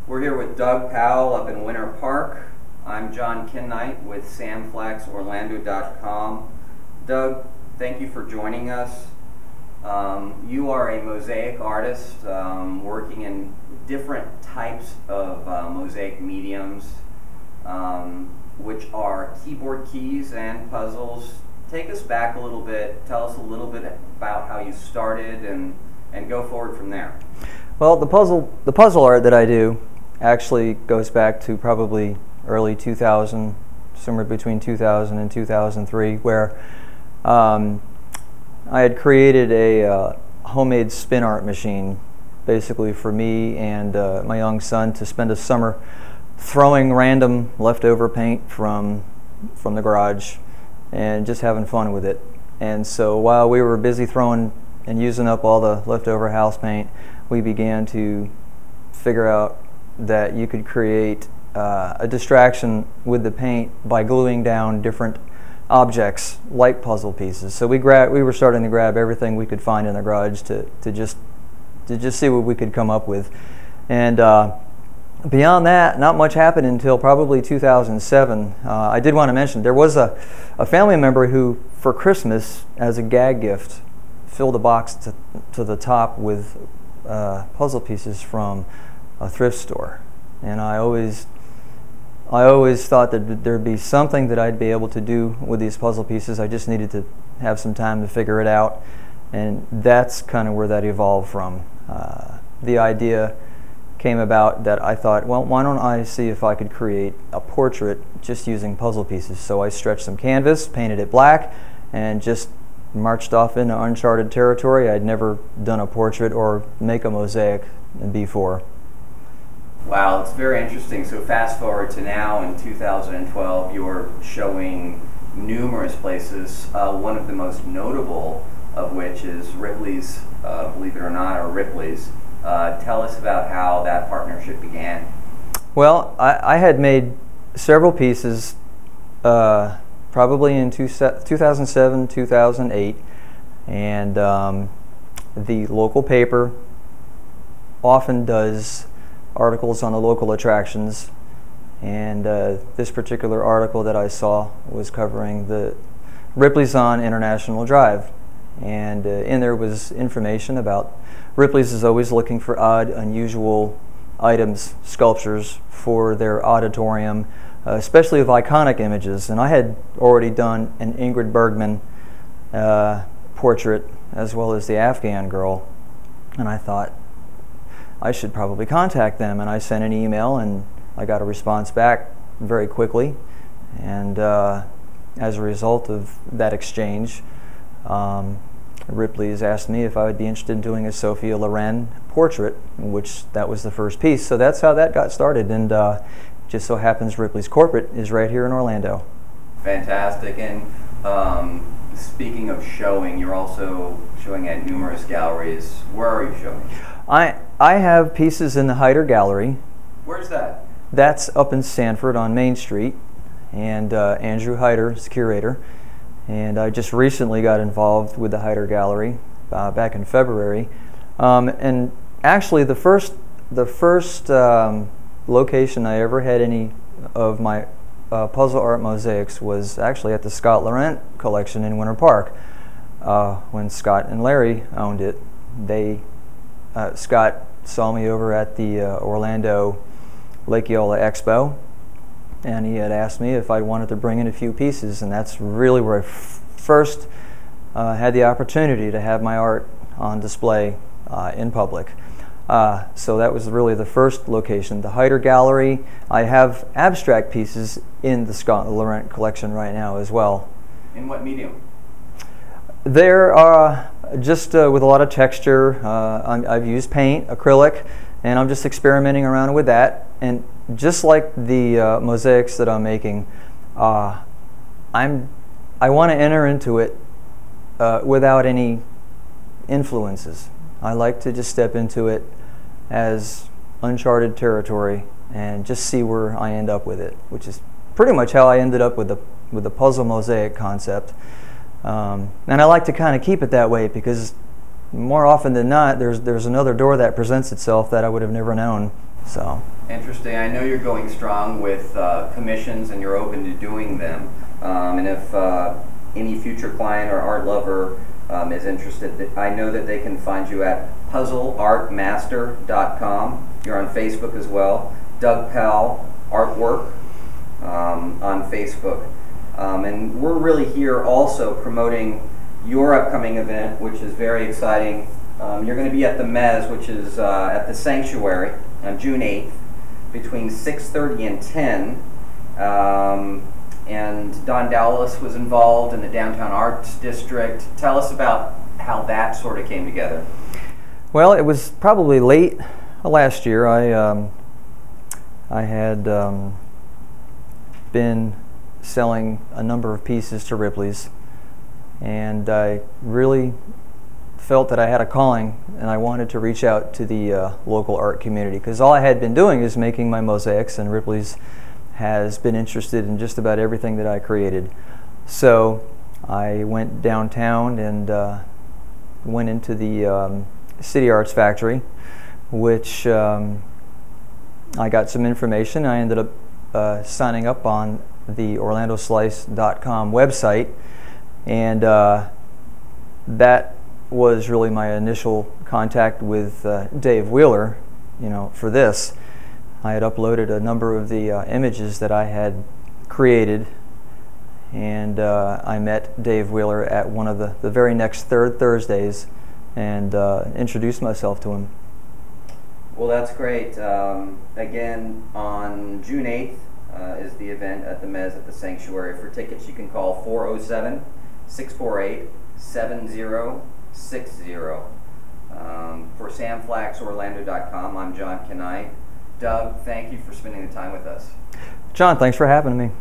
We're here with Doug Powell up in Winter Park. I'm John Kinnight with samflaxorlando.com. Doug, thank you for joining us. You are a mosaic artist working in different types of mosaic mediums, which are keyboard keys and puzzles. Take us back a little bit, tell us a little bit about how you started and go forward from there. Well, the puzzle art that I do actually goes back to probably early 2000, somewhere between 2000 and 2003, where I had created a homemade spin art machine, basically for me and my young son to spend a summer throwing random leftover paint from the garage and just having fun with it. And so while we were busy throwing and using up all the leftover house paint, we began to figure out that you could create a distraction with the paint by gluing down different objects like puzzle pieces. So we were starting to grab everything we could find in the garage to just see what we could come up with. And beyond that, not much happened until probably 2007. I did want to mention there was a family member who, for Christmas, as a gag gift, filled a box to the top with puzzle pieces from a thrift store. And I always thought that there'd be something that I'd be able to do with these puzzle pieces. I just needed to have some time to figure it out, and that's kind of where that evolved from. The idea came about that I thought, well, why don't I see if I could create a portrait just using puzzle pieces. So I stretched some canvas, painted it black, and just marched off into uncharted territory. I'd never done a portrait or make a mosaic before. Wow, it's very interesting. So fast forward to now in 2012, you're showing numerous places, one of the most notable of which is Ripley's, believe it or not, or Ripley's. Tell us about how that partnership began. Well, I had made several pieces probably in 2007, 2008, and the local paper often does articles on the local attractions, and this particular article that I saw was covering the Ripley's on International Drive, and in there was information about Ripley's is always looking for odd, unusual items, sculptures for their auditorium, especially of iconic images. And I had already done an Ingrid Bergman portrait as well as the Afghan girl, and I thought I should probably contact them. And I sent an email and I got a response back very quickly, and as a result of that exchange, Ripley's asked me if I would be interested in doing a Sophia Loren portrait, which that was the first piece. So that's how that got started, and just so happens Ripley's corporate is right here in Orlando. Fantastic. And speaking of showing, you're also showing at numerous galleries. Where are you showing? I have pieces in the Hyder Gallery. Where's that? That's up in Sanford on Main Street, and Andrew Hyder is the curator. And I just recently got involved with the Hyder Gallery back in February. And actually the first location I ever had any of my puzzle art mosaics was actually at the Scott Laurent collection in Winter Park. When Scott and Larry owned it, Scott saw me over at the Orlando Lake Eola Expo, and he had asked me if I wanted to bring in a few pieces, and that's really where I first had the opportunity to have my art on display in public. So that was really the first location. The Hyder Gallery, I have abstract pieces in the Scott Laurent collection right now as well. In what medium? They're just with a lot of texture. I've used paint, acrylic, and I'm just experimenting around with that. And just like the mosaics that I'm making, I want to enter into it without any influences. I like to just step into it as uncharted territory and just see where I end up with it, which is pretty much how I ended up with the puzzle mosaic concept. And I like to kind of keep it that way because more often than not, there's another door that presents itself that I would have never known So interesting. I know you're going strong with commissions, and you're open to doing them. And if any future client or art lover is interested, I know that they can find you at puzzleartmaster.com. You're on Facebook as well. Doug Powell Artwork on Facebook. And we're really here also promoting your upcoming event, which is very exciting. You're going to be at the Mez, which is at the Sanctuary on June 8th between 6:30 and 10. And Don Dowlis was involved in the Downtown Arts District. Tell us about how that sort of came together. Well, it was probably late last year. I had been selling a number of pieces to Ripley's, and I really felt that I had a calling, and I wanted to reach out to the local art community, because all I had been doing is making my mosaics, and Ripley's has been interested in just about everything that I created. So I went downtown and went into the City Arts Factory, which I got some information. I ended up signing up on the orlandoslice.com website, and that was really my initial contact with Dave Wheeler, for this. I had uploaded a number of the images that I had created, and I met Dave Wheeler at one of the very next third Thursdays and introduced myself to him. Well, that's great. Again, on June 8th is the event at the Mez at the Sanctuary. For tickets, you can call 407-648-7060. For samflaxorlando.com, I'm John Kenite. Doug, thank you for spending the time with us. John, thanks for having me.